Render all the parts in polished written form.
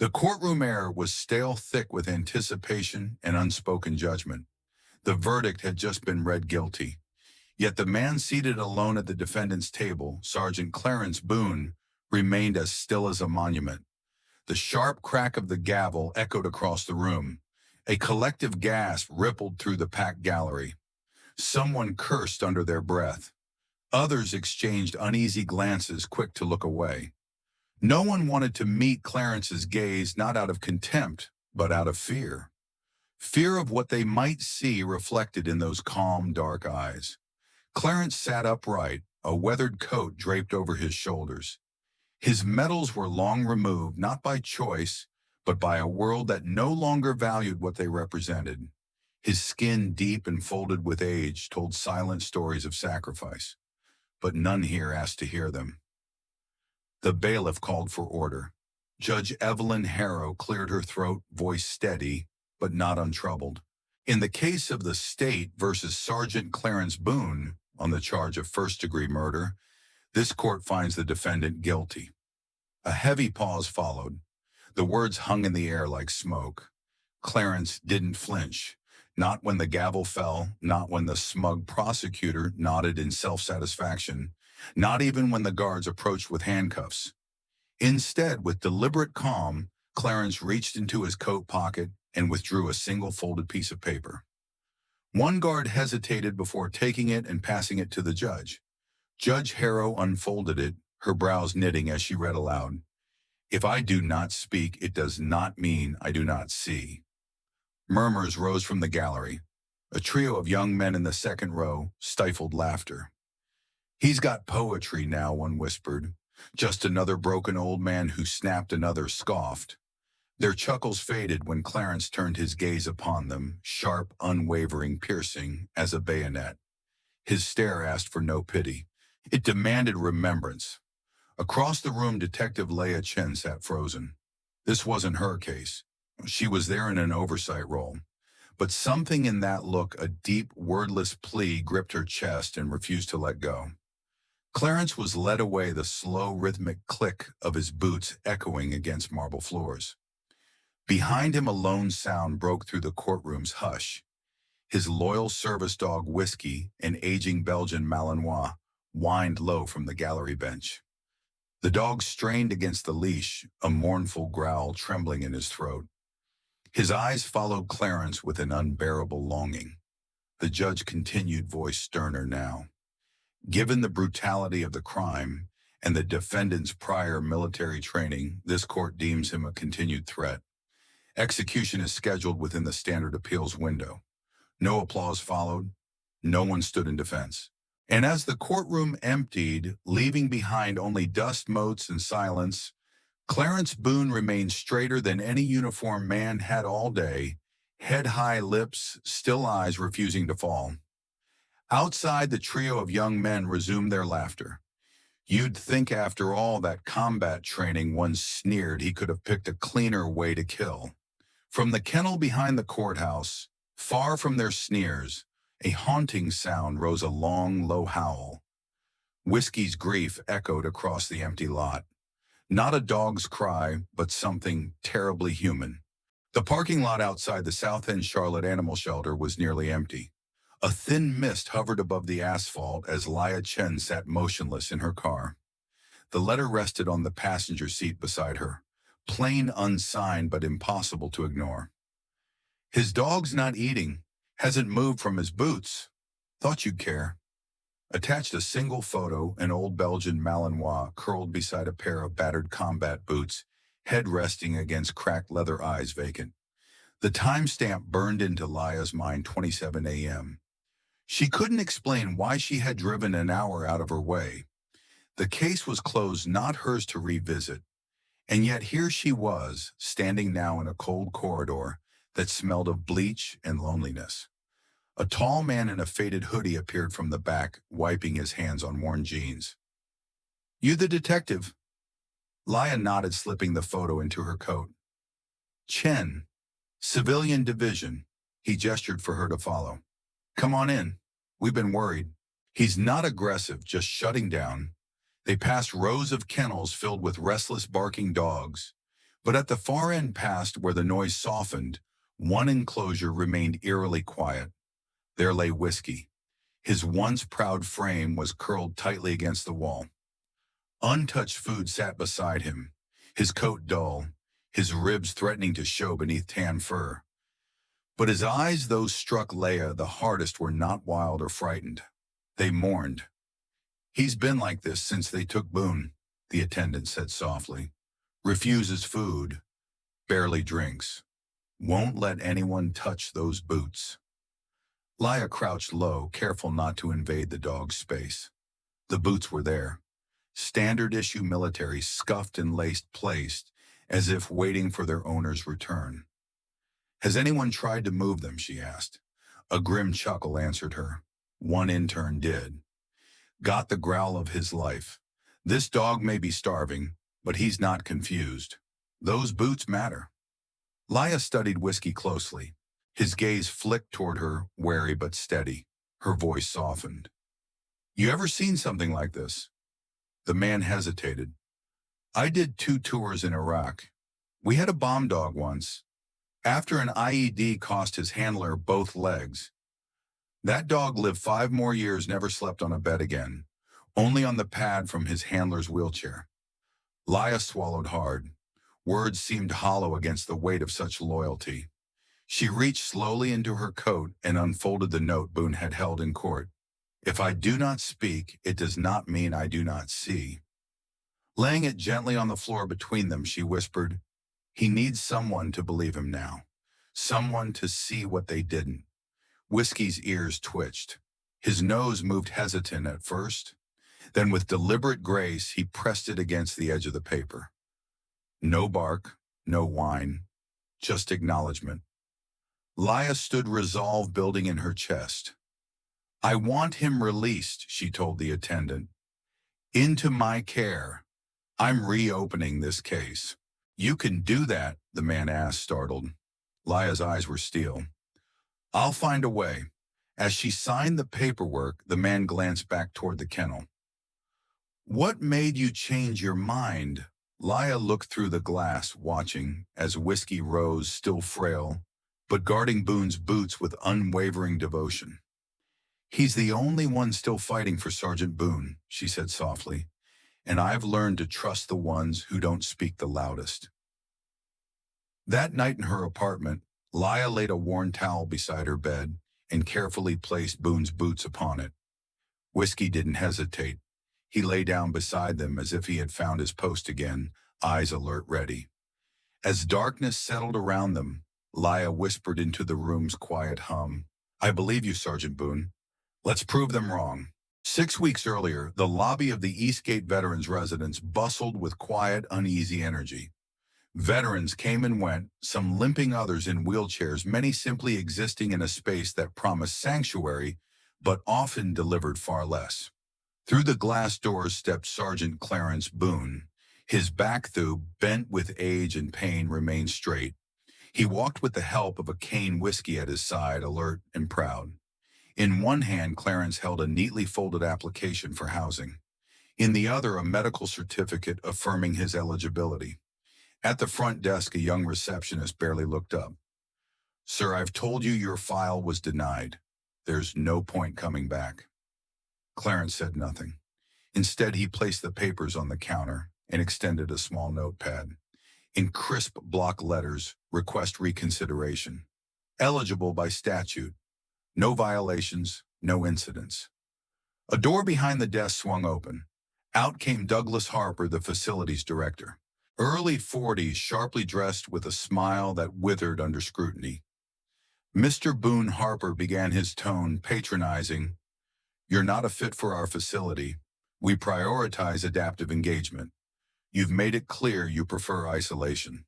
The courtroom air was stale thick with anticipation and unspoken judgment. The verdict had just been read guilty. Yet the man seated alone at the defendant's table, Sergeant Clarence Boon, remained as still as a monument. The sharp crack of the gavel echoed across the room. A collective gasp rippled through the packed gallery. Someone cursed under their breath. Others exchanged uneasy glances, quick to look away. No one wanted to meet Clarence's gaze, not out of contempt, but out of fear. Fear of what they might see reflected in those calm, dark eyes. Clarence sat upright, a weathered coat draped over his shoulders. His medals were long removed, not by choice, but by a world that no longer valued what they represented. His skin, deep and folded with age, told silent stories of sacrifice. But none here asked to hear them. The bailiff called for order. Judge Evelyn Harrow cleared her throat, voice steady, but not untroubled. In the case of the state versus Sergeant Clarence Boon on the charge of first-degree murder, this court finds the defendant guilty. A heavy pause followed. The words hung in the air like smoke. Clarence didn't flinch. Not when the gavel fell, not when the smug prosecutor nodded in self-satisfaction, not even when the guards approached with handcuffs. Instead, with deliberate calm, Clarence reached into his coat pocket and withdrew a single folded piece of paper. One guard hesitated before taking it and passing it to the judge. Judge Harrow unfolded it, her brows knitting as she read aloud. "If I do not speak, it does not mean I do not see." Murmurs rose from the gallery. A trio of young men in the second row stifled laughter. "He's got poetry now," one whispered. "Just another broken old man who snapped," another scoffed. Their chuckles faded when Clarence turned his gaze upon them, sharp, unwavering, piercing as a bayonet. His stare asked for no pity. It demanded remembrance. Across the room, Detective Leah Chen sat frozen. This wasn't her case. She was there in an oversight role. But something in that look, a deep, wordless plea, gripped her chest and refused to let go. Clarence was led away, the slow, rhythmic click of his boots echoing against marble floors. Behind him, a lone sound broke through the courtroom's hush. His loyal service dog, Whiskey, an aging Belgian Malinois, whined low from the gallery bench. The dog strained against the leash, a mournful growl trembling in his throat. His eyes followed Clarence with an unbearable longing. The judge continued, voice sterner now. "Given the brutality of the crime and the defendant's prior military training, this court deems him a continued threat. Execution is scheduled within the standard appeals window." No applause followed. No one stood in defense. And as the courtroom emptied, leaving behind only dust motes and silence, Clarence Boon remained straighter than any uniformed man had all day, head-high lips, still eyes refusing to fall. Outside, the trio of young men resumed their laughter. You'd think after all that combat training, one sneered, he could have picked a cleaner way to kill. From the kennel behind the courthouse, far from their sneers, a haunting sound rose, a long, low howl. Whiskey's grief echoed across the empty lot. Not a dog's cry, but something terribly human. The parking lot outside the South End Charlotte Animal Shelter was nearly empty. A thin mist hovered above the asphalt as Leah Chen sat motionless in her car. The letter rested on the passenger seat beside her, plain, unsigned, but impossible to ignore. "His dog's not eating, hasn't moved from his boots. Thought you'd care." Attached a single photo, an old Belgian Malinois curled beside a pair of battered combat boots, head resting against cracked leather, eyes vacant. The timestamp burned into Leah's mind, 27 a.m. She couldn't explain why she had driven an hour out of her way. The case was closed, not hers to revisit. And yet here she was, standing now in a cold corridor that smelled of bleach and loneliness. A tall man in a faded hoodie appeared from the back, wiping his hands on worn jeans. "You the detective?" Leah nodded, slipping the photo into her coat. "Chen, Civilian Division." He gestured for her to follow. "Come on in. We've been worried." He's not aggressive, just shutting down. They passed rows of kennels filled with restless barking dogs. But at the far end past where the noise softened, one enclosure remained eerily quiet. There lay Whiskey. His once proud frame was curled tightly against the wall. Untouched food sat beside him, his coat dull, his ribs threatening to show beneath tan fur. But his eyes, those struck Leia the hardest, were not wild or frightened. They mourned. "He's been like this since they took Boone," the attendant said softly. "Refuses food, barely drinks. Won't let anyone touch those boots." Leia crouched low, careful not to invade the dog's space. The boots were there. Standard-issue military, scuffed and laced, placed, as if waiting for their owner's return. "Has anyone tried to move them?" she asked. A grim chuckle answered her. One intern did. Got the growl of his life. "This dog may be starving, but he's not confused. Those boots matter." Leia studied Whiskey closely. His gaze flicked toward her, wary but steady. Her voice softened. "You ever seen something like this?" The man hesitated. "I did 2 tours in Iraq. We had a bomb dog once. After an IED cost his handler both legs. That dog lived 5 more years, never slept on a bed again, only on the pad from his handler's wheelchair." Leia swallowed hard. Words seemed hollow against the weight of such loyalty. She reached slowly into her coat and unfolded the note Boone had held in court. "If I do not speak, it does not mean I do not see." Laying it gently on the floor between them, she whispered, "He needs someone to believe him now. Someone to see what they didn't." Whiskey's ears twitched. His nose moved hesitant at first. Then with deliberate grace, he pressed it against the edge of the paper. No bark, no whine, just acknowledgement. Leia stood, resolve building in her chest. "I want him released," she told the attendant. "Into my care. I'm reopening this case." "You can do that?" the man asked, startled. Leia's eyes were steel. "I'll find a way." As she signed the paperwork, the man glanced back toward the kennel. "What made you change your mind?" Leia looked through the glass, watching as Whiskey rose, still frail, but guarding Boone's boots with unwavering devotion. "He's the only one still fighting for Sergeant Boone," she said softly, "and I've learned to trust the ones who don't speak the loudest." That night in her apartment, Leia laid a worn towel beside her bed and carefully placed Boone's boots upon it. Whiskey didn't hesitate. He lay down beside them as if he had found his post again, eyes alert, ready. As darkness settled around them, Leia whispered into the room's quiet hum, "I believe you, Sergeant Boone. Let's prove them wrong." 6 weeks earlier, the lobby of the Eastgate Veterans Residence bustled with quiet, uneasy energy. Veterans came and went, some limping, others in wheelchairs, many simply existing in a space that promised sanctuary, but often delivered far less. Through the glass doors stepped Sergeant Clarence Boon. His back, though bent with age and pain, remained straight. He walked with the help of a cane, Whiskey at his side, alert and proud. In one hand, Clarence held a neatly folded application for housing. In the other, a medical certificate affirming his eligibility. At the front desk, a young receptionist barely looked up. "Sir, I've told you your file was denied. There's no point coming back." Clarence said nothing. Instead, he placed the papers on the counter and extended a small notepad. In crisp block letters, "Request reconsideration. Eligible by statute. No violations, no incidents." A door behind the desk swung open. Out came Douglas Harper, the facilities director. Early 40s, sharply dressed with a smile that withered under scrutiny. "Mr. Boone," Harper began, his tone patronizing, "you're not a fit for our facility. We prioritize adaptive engagement. You've made it clear you prefer isolation."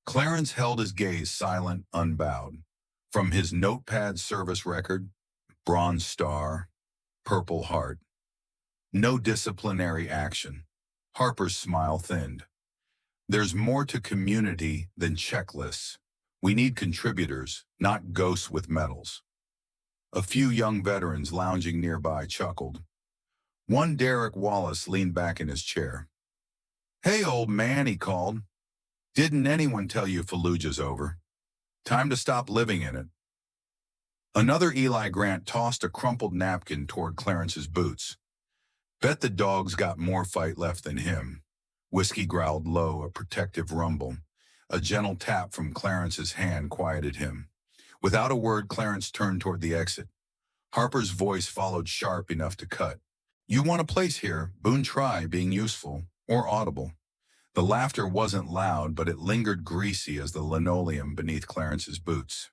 Clarence held his gaze silent, unbowed. From his notepad service record, Bronze Star, Purple Heart. No disciplinary action. Harper's smile thinned. "There's more to community than checklists. We need contributors, not ghosts with medals." A few young veterans lounging nearby chuckled. One, Derek Wallace, leaned back in his chair. "Hey, old man," he called. Didn't anyone tell you Fallujah's over? Time to stop living in it. Another Eli Grant tossed a crumpled napkin toward Clarence's boots. Bet the dog's got more fight left than him. Whiskey growled low, a protective rumble. A gentle tap from Clarence's hand quieted him. Without a word, Clarence turned toward the exit. Harper's voice followed sharp enough to cut. You want a place here? Boone try being useful or audible. The laughter wasn't loud, but it lingered greasy as the linoleum beneath Clarence's boots.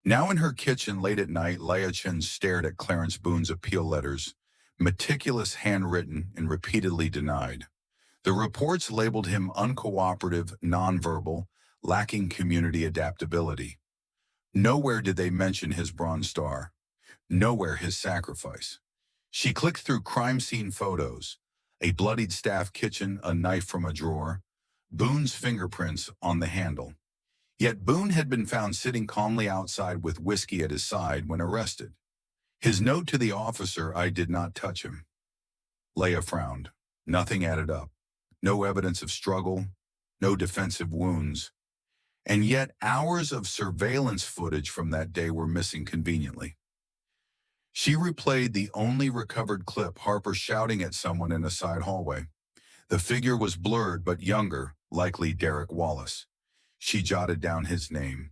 Now in her kitchen late at night, Leah Chen stared at Clarence Boone's appeal letters, meticulous handwritten and repeatedly denied. The reports labeled him uncooperative, nonverbal, lacking community adaptability. Nowhere did they mention his Bronze Star. Nowhere his sacrifice. She clicked through crime scene photos, a bloodied staff kitchen, a knife from a drawer, Boone's fingerprints on the handle. Yet Boone had been found sitting calmly outside with whiskey at his side when arrested. His note to the officer, I did not touch him. Leah frowned. Nothing added up. No evidence of struggle, no defensive wounds. And yet hours of surveillance footage from that day were missing conveniently. She replayed the only recovered clip, Harper shouting at someone in a side hallway. The figure was blurred but younger, likely Derek Wallace. She jotted down his name.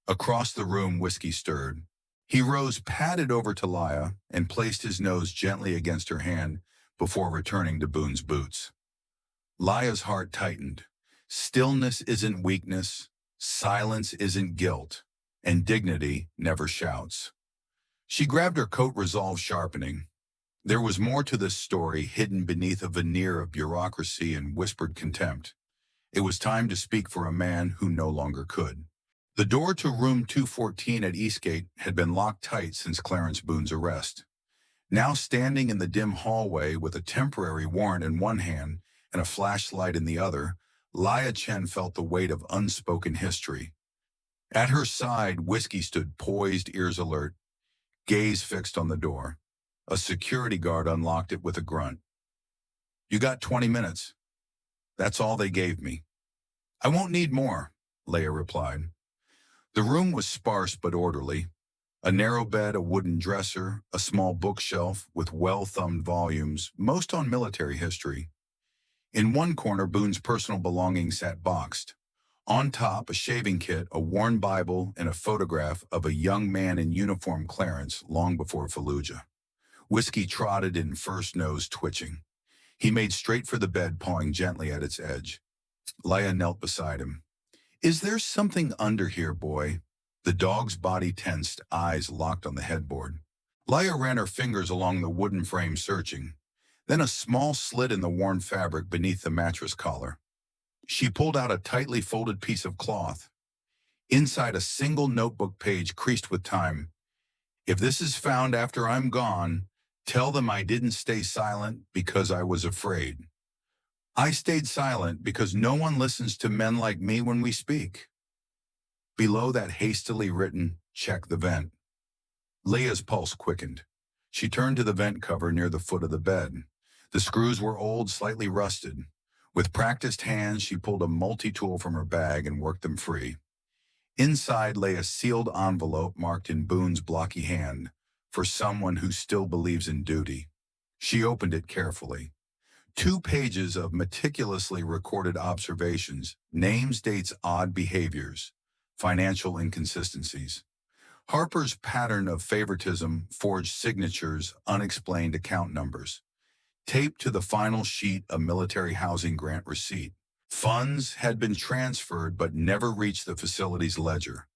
Across the room, whiskey stirred. He rose, padded over to Leah, and placed his nose gently against her hand before returning to Boone's boots. Leah's heart tightened. Stillness isn't weakness, silence isn't guilt, and dignity never shouts. She grabbed her coat, resolve sharpening. There was more to this story hidden beneath a veneer of bureaucracy and whispered contempt. It was time to speak for a man who no longer could. The door to room 214 at Eastgate had been locked tight since Clarence Boone's arrest. Now standing in the dim hallway with a temporary warrant in one hand and a flashlight in the other, Leah Chen felt the weight of unspoken history. At her side, whiskey stood poised, ears alert, gaze fixed on the door. A security guard unlocked it with a grunt. You got 20 minutes. That's all they gave me. I won't need more, Leah replied. The room was sparse but orderly. A narrow bed, a wooden dresser, a small bookshelf with well-thumbed volumes, most on military history. In one corner, Boone's personal belongings sat boxed. On top, a shaving kit, a worn Bible, and a photograph of a young man in uniform, Clarence, long before Fallujah. Whiskey trotted in, first nose twitching. He made straight for the bed, pawing gently at its edge. Leah knelt beside him. Is there something under here, boy? The dog's body tensed, eyes locked on the headboard. Leah ran her fingers along the wooden frame, searching. Then a small slit in the worn fabric beneath the mattress collar. She pulled out a tightly folded piece of cloth. Inside, a single notebook page creased with time. If this is found after I'm gone, tell them I didn't stay silent because I was afraid. I stayed silent because no one listens to men like me when we speak. Below that hastily written, check the vent. Leah's pulse quickened. She turned to the vent cover near the foot of the bed. The screws were old, slightly rusted. With practiced hands, she pulled a multi-tool from her bag and worked them free. Inside lay a sealed envelope marked in Boone's blocky hand, for someone who still believes in duty. She opened it carefully. 2 pages of meticulously recorded observations, names, dates, odd behaviors, financial inconsistencies. Harper's pattern of favoritism, forged signatures, unexplained account numbers. Taped to the final sheet, a military housing grant receipt. Funds had been transferred but never reached the facility's ledger.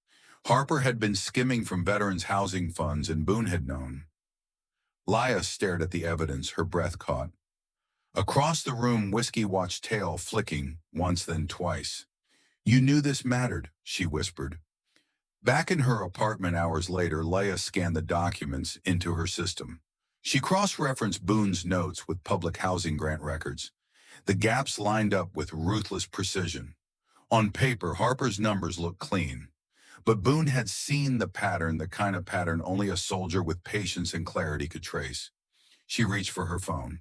Harper had been skimming from veterans' housing funds, and Boone had known. Leah stared at the evidence, her breath caught. Across the room, Whiskey watched tail flicking, once then twice. You knew this mattered, she whispered. Back in her apartment hours later, Leah scanned the documents into her system. She cross-referenced Boone's notes with public housing grant records. The gaps lined up with ruthless precision. On paper, Harper's numbers looked clean. But Boone had seen the pattern, the kind of pattern only a soldier with patience and clarity could trace. She reached for her phone.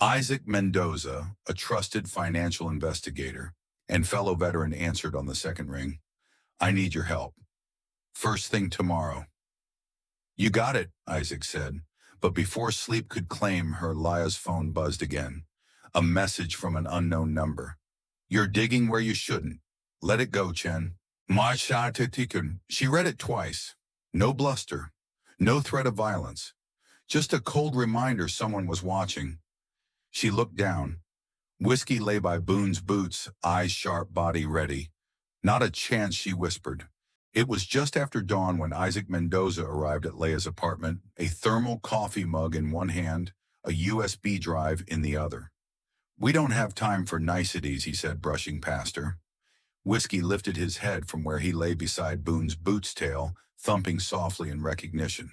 Isaac Mendoza, a trusted financial investigator and fellow veteran, answered on the second ring. I need your help. First thing tomorrow. You got it, Isaac said. But before sleep could claim her, Laya's phone buzzed again. A message from an unknown number. You're digging where you shouldn't. Let it go, Chen. Ma sha te tikun. She read it twice. No bluster. No threat of violence. Just a cold reminder someone was watching. She looked down. Whiskey lay by Boone's boots, eyes sharp, body ready. Not a chance, she whispered. It was just after dawn when Isaac Mendoza arrived at Leia's apartment, a thermal coffee mug in one hand, a USB drive in the other. We don't have time for niceties, he said, brushing past her. Whiskey lifted his head from where he lay beside Boone's boot's tail, thumping softly in recognition.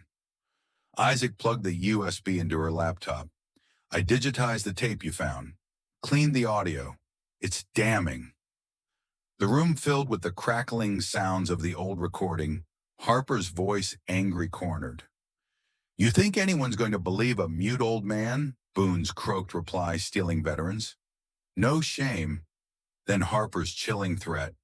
Isaac plugged the USB into her laptop. I digitized the tape you found. Cleaned the audio. It's damning. The room filled with the crackling sounds of the old recording, Harper's voice angry cornered. You think anyone's going to believe a mute old man? Boone's croaked reply, stealing veterans. No shame. Then Harper's chilling threat.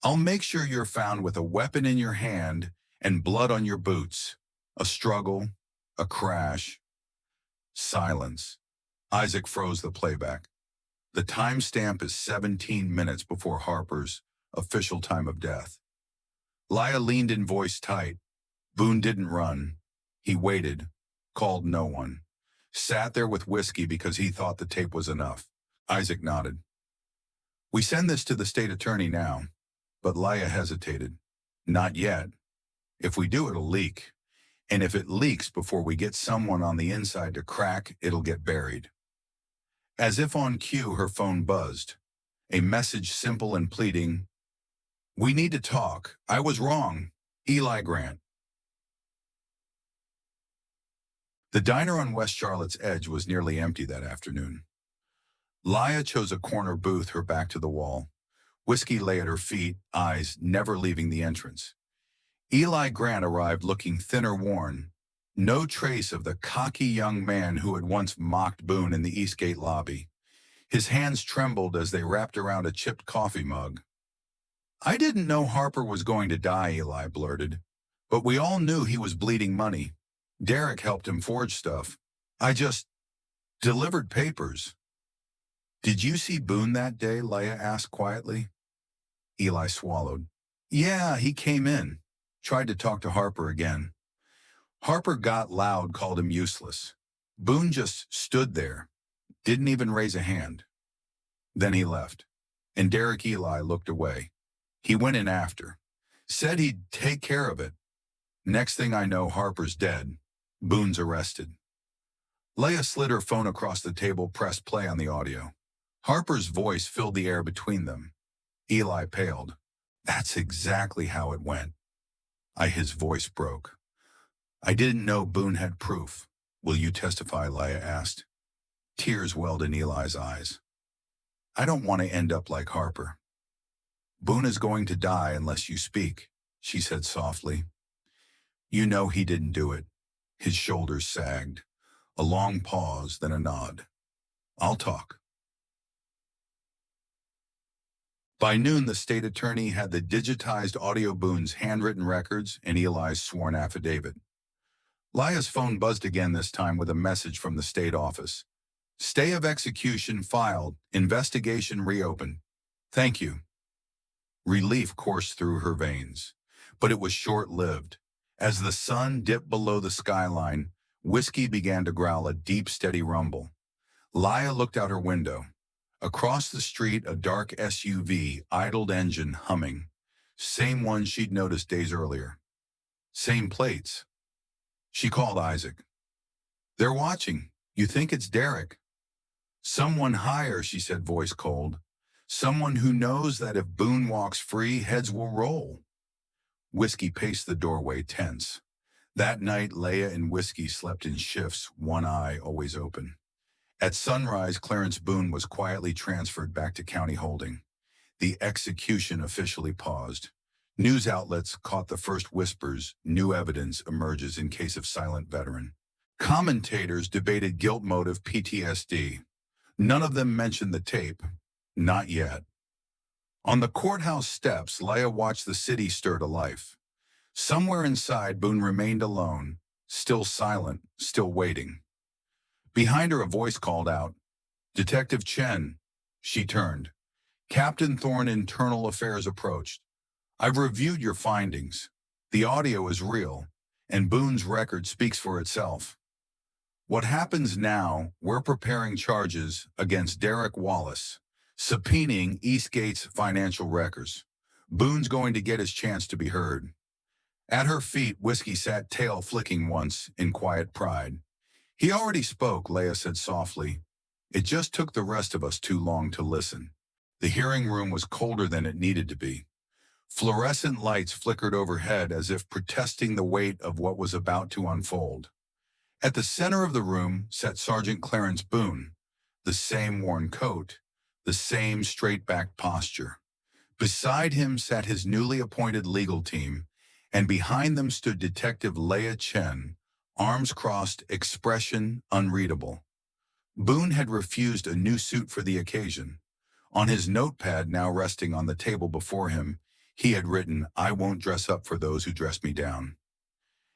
I'll make sure you're found with a weapon in your hand and blood on your boots. A struggle, a crash. Silence. Isaac froze the playback. The timestamp is 17 minutes before Harper's official time of death. Laya leaned in, voice tight. Boone didn't run. He waited, called no one. Sat there with Whiskey because he thought the tape was enough. Isaac nodded. We send this to the state attorney now. But Laya hesitated. Not yet. If we do, it'll leak. And if it leaks before we get someone on the inside to crack, it'll get buried. As if on cue, her phone buzzed. A message simple and pleading. We need to talk. I was wrong. Eli Grant. The diner on West Charlotte's Edge was nearly empty that afternoon. Laya chose a corner booth, her back to the wall. Whiskey lay at her feet, eyes never leaving the entrance. Eli Grant arrived looking thinner, worn. No trace of the cocky young man who had once mocked Boone in the Eastgate lobby. His hands trembled as they wrapped around a chipped coffee mug. I didn't know Harper was going to die, Eli blurted. But we all knew he was bleeding money. Derek helped him forge stuff. I just delivered papers. Did you see Boone that day? Laya asked quietly. Eli swallowed. Yeah, he came in. Tried to talk to Harper again. Harper got loud, called him useless. Boone just stood there, didn't even raise a hand. Then he left, and Derek Eli looked away. He went in after. Said he'd take care of it. Next thing I know, Harper's dead. Boone's arrested. Laya slid her phone across the table, pressed play on the audio. Harper's voice filled the air between them. Eli paled. That's exactly how it went. His voice broke. I didn't know Boone had proof. Will you testify? Laya asked. Tears welled in Eli's eyes. I don't want to end up like Harper. Boone is going to die unless you speak, she said softly. You know he didn't do it. His shoulders sagged. A long pause, then a nod. I'll talk. By noon, the state attorney had the digitized audio Boone's handwritten records and Eli's sworn affidavit. Laya's phone buzzed again, this time with a message from the state office. Stay of execution filed. Investigation reopened. Thank you. Relief coursed through her veins, but it was short-lived. As the sun dipped below the skyline, Whiskey began to growl, a deep, steady rumble. Laya looked out her window. Across the street, a dark SUV, idled, engine humming. Same one she'd noticed days earlier. Same plates. She called Isaac. They're watching. You think it's Derek? Someone higher, she said, voice cold. Someone who knows that if Boone walks free, heads will roll. Whiskey paced the doorway, tense. That night, Laya and Whiskey slept in shifts, one eye always open. At sunrise, Clarence Boon was quietly transferred back to county holding. The execution officially paused. News outlets caught the first whispers. New evidence emerges in case of silent veteran. Commentators debated guilt motive PTSD. None of them mentioned the tape. Not yet. On the courthouse steps, Leia watched the city stir to life. Somewhere inside, Boone remained alone, still silent, still waiting. Behind her, a voice called out, "Detective Chen." She turned. Captain Thorne, Internal Affairs, approached. "I've reviewed your findings. The audio is real, and Boone's record speaks for itself. What happens now, we're preparing charges against Derek Wallace, subpoenaing Eastgate's financial records. Boone's going to get his chance to be heard." At her feet, Whiskey sat tail flicking once in quiet pride. "He already spoke," Leia said softly. "It just took the rest of us too long to listen." The hearing room was colder than it needed to be. Fluorescent lights flickered overhead as if protesting the weight of what was about to unfold. At the center of the room sat Sergeant Clarence Boon, the same worn coat, the same straight-backed posture. Beside him sat his newly appointed legal team, and behind them stood Detective Leia Chen, arms crossed, expression unreadable. Boone had refused a new suit for the occasion. On his notepad, now resting on the table before him, he had written, "I won't dress up for those who dress me down."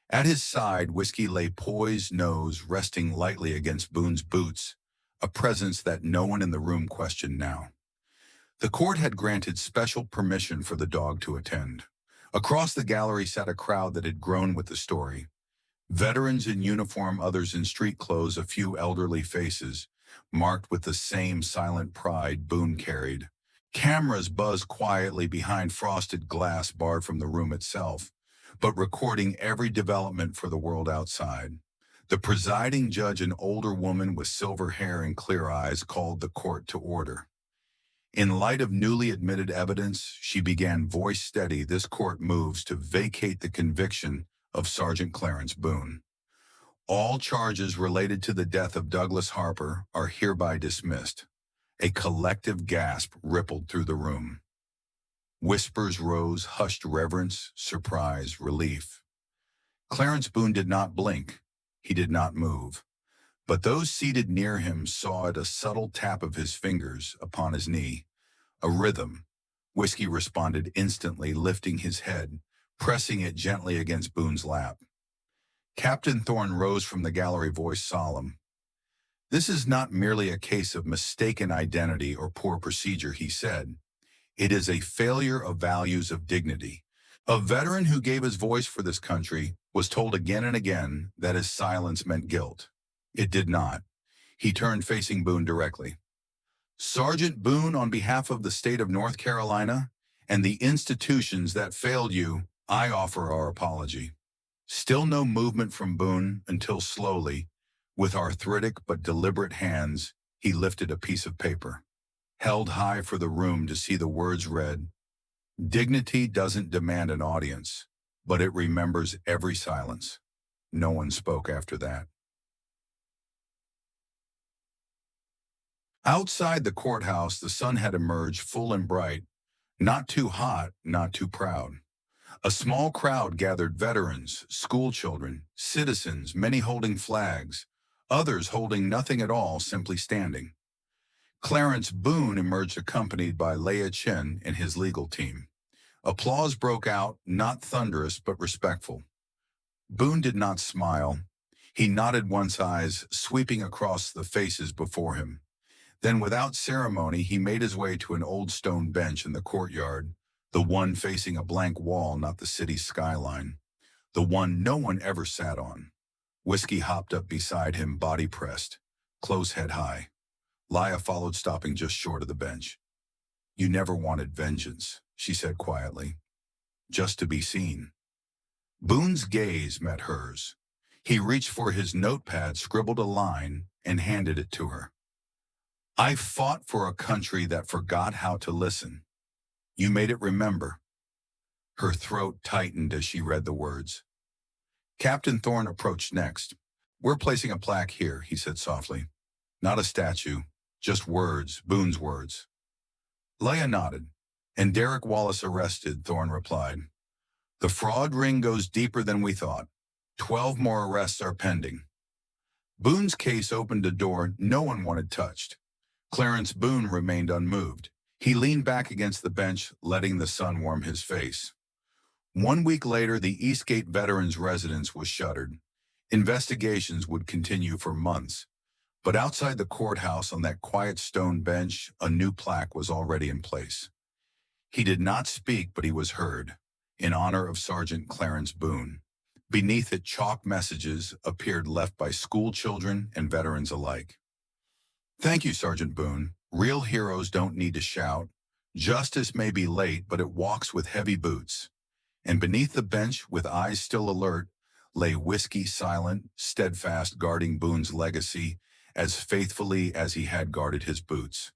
At his side, Whiskey lay poised, nose resting lightly against Boone's boots, a presence that no one in the room questioned now. The court had granted special permission for the dog to attend. Across the gallery sat a crowd that had grown with the story. Veterans in uniform, others in street clothes, a few elderly faces, marked with the same silent pride Boone carried. Cameras buzzed quietly behind frosted glass barred from the room itself, but recording every development for the world outside. The presiding judge, an older woman with silver hair and clear eyes, called the court to order. In light of newly admitted evidence, she began, voice steady, "This court moves to vacate the conviction of Sergeant Clarence Boon. All charges related to the death of Douglas Harper are hereby dismissed." A collective gasp rippled through the room. Whispers rose, hushed reverence, surprise, relief. Clarence Boone did not blink. He did not move. But those seated near him saw it, a subtle tap of his fingers upon his knee. A rhythm. Whiskey responded instantly, lifting his head, pressing it gently against Boone's lap. Captain Thorne rose from the gallery, voice solemn. "This is not merely a case of mistaken identity or poor procedure," he said. "It is a failure of values, of dignity." A veteran who gave his voice for this country was told again and again that his silence meant guilt. It did not. He turned, facing Boone directly. "Sergeant Boone, on behalf of the state of North Carolina and the institutions that failed you, I offer our apology." Still no movement from Boone until slowly, with arthritic but deliberate hands, he lifted a piece of paper. Held high for the room to see, the words read, "Dignity doesn't demand an audience, but it remembers every silence." No one spoke after that. Outside the courthouse, the sun had emerged, full and bright, not too hot, not too proud. A small crowd gathered, veterans, school children, citizens, many holding flags, others holding nothing at all, simply standing. Clarence Boone emerged, accompanied by Leia Chen and his legal team. Applause broke out, not thunderous but respectful. Boone did not smile. He nodded, once, eyes sweeping across the faces before him. Then, without ceremony, he made his way to an old stone bench in the courtyard, the one facing a blank wall, not the city's skyline, the one no one ever sat on. Whiskey hopped up beside him, body pressed, close, head high. Leia followed, stopping just short of the bench. "You never wanted vengeance," she said quietly. "Just to be seen." Boone's gaze met hers. He reached for his notepad, scribbled a line, and handed it to her. "I fought for a country that forgot how to listen. You made it remember." Her throat tightened as she read the words. Captain Thorne approached next. "We're placing a plaque here," he said softly. "Not a statue, just words, Boone's words." Leia nodded. "And Derek Wallace arrested," Thorne replied. "The fraud ring goes deeper than we thought. 12 more arrests are pending." Boone's case opened a door no one wanted touched. Clarence Boon remained unmoved. He leaned back against the bench, letting the sun warm his face. 1 week later, the Eastgate Veterans Residence was shuttered. Investigations would continue for months. But outside the courthouse on that quiet stone bench, a new plaque was already in place. He did not speak, but he was heard, in honor of Sergeant Clarence Boon. Beneath it, chalk messages appeared left by school children and veterans alike. Thank you, Sergeant Boon. Real heroes don't need to shout. Justice may be late, but it walks with heavy boots. And beneath the bench, with eyes still alert, lay Whiskey silent, steadfast, guarding Boone's legacy as faithfully as he had guarded his boots.